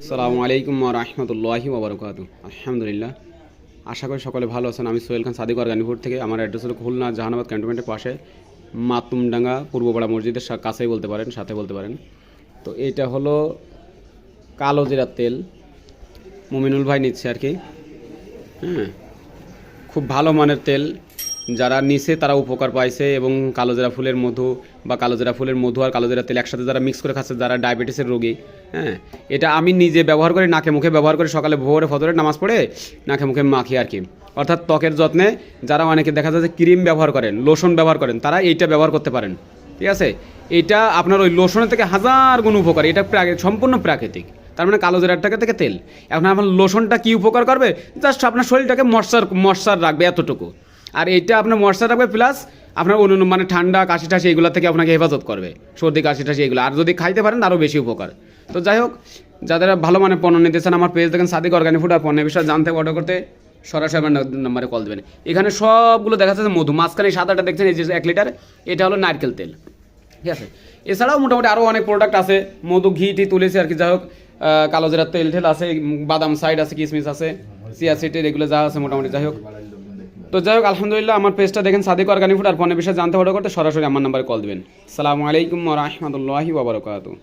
আসসালামু আলাইকুম ওয়া রাহমাতুল্লাহি ওয়া বারাকাতুহু। আলহামদুলিল্লাহ, আশা করি সকলে ভালো আছেন। আমি সোহেল খান সাদিক অর্গানিপুর থেকে। আমার অ্যাড্রেস হলো খুলনা জাহানাবাদ ক্যান্টনমেন্টের পাশে মাতুমডাঙ্গা পূর্বপাড়া মসজিদের কাছেই বলতে পারেন, সাথে বলতে পারেন। তো এইটা হলো কালো জিরার তেল, মুমিনুল ভাই নিচ্ছে আর কি। হ্যাঁ, খুব ভালো মানের তেল। যারা নিছে তারা উপকার পাইছে, এবং কালোজিরা ফুলের মধু বা কালোজিরা ফুলের মধু আর কালোজিরা তেল একসাথে যারা মিক্স করে খাচ্ছে, যারা ডায়াবেটিসের রোগী, হ্যাঁ, এটা আমি নিজে ব্যবহার করি, নাকে মুখে ব্যবহার করি। সকালে ভোরে ফজরের নামাজ পড়ে নাকে মুখে মাখি আর কি। অর্থাৎ ত্বকের যত্নে যারা অনেকে দেখা যায় যে ক্রিম ব্যবহার করেন, লোশন ব্যবহার করেন, তারা এইটা ব্যবহার করতে পারেন। ঠিক আছে, এটা আপনার ওই লোশনের থেকে হাজার গুণ উপকার। এটা সম্পূর্ণ প্রাকৃতিক, তার মানে কালো জিরার থেকে তেল। এখন আপনার লোশনটা কী উপকার করবে? জাস্ট আপনার শরীরটাকে ময়শ্চার রাখবে, এতটুকু। আর এইটা আপনার ময়শ্চার রাখবে, প্লাস আপনার অন্য মানে ঠান্ডা কাশি টাশি এগুলো থেকে আপনাকে হেফাজত করবে, সর্দি কাশি টাশি এগুলো। আর যদি খাইতে পারেন আরও বেশি উপকার। তো যাই হোক, যাদের ভালো মানে পণ্য নিতে চান, আমার পেজ দেখেন সাদিক অর্গানিক ফুড, আর পণ্যের বিষয়ে জানতে অর্ডার করতে সরাসরি আমার নাম্বারে কল দেবেন। এখানে সবগুলো দেখা যাচ্ছে মধু, মাঝখানে সাদাটা দেখছেন এই যে 1 লিটার, এটা হলো নারকেল তেল। ঠিক আছে, এছাড়াও মোটামুটি আরও অনেক প্রোডাক্ট আছে, মধু ঘি টি তুলেছি আর কি। যাই হোক, কালো জিরার তেল ঠেল আছে, বাদাম সাইড আছে, কিশমিশ আছে, চিয়া সিডের এগুলো যা আছে মোটামুটি। যাই হোক, তো যাই হোক আলহামদুলিল্লাহ, আমার পেজটা দেখেন সাদিক অর্গানিক ফুড, আর পণ্যের বিষয়ে জানতে অর্ডার করতে সরাসরি আমার নাম্বারে কল দেবেন। আসসালামু আলাইকুম ওয়া রাহমাতুল্লাহি ওয়া বারাকাতুহু।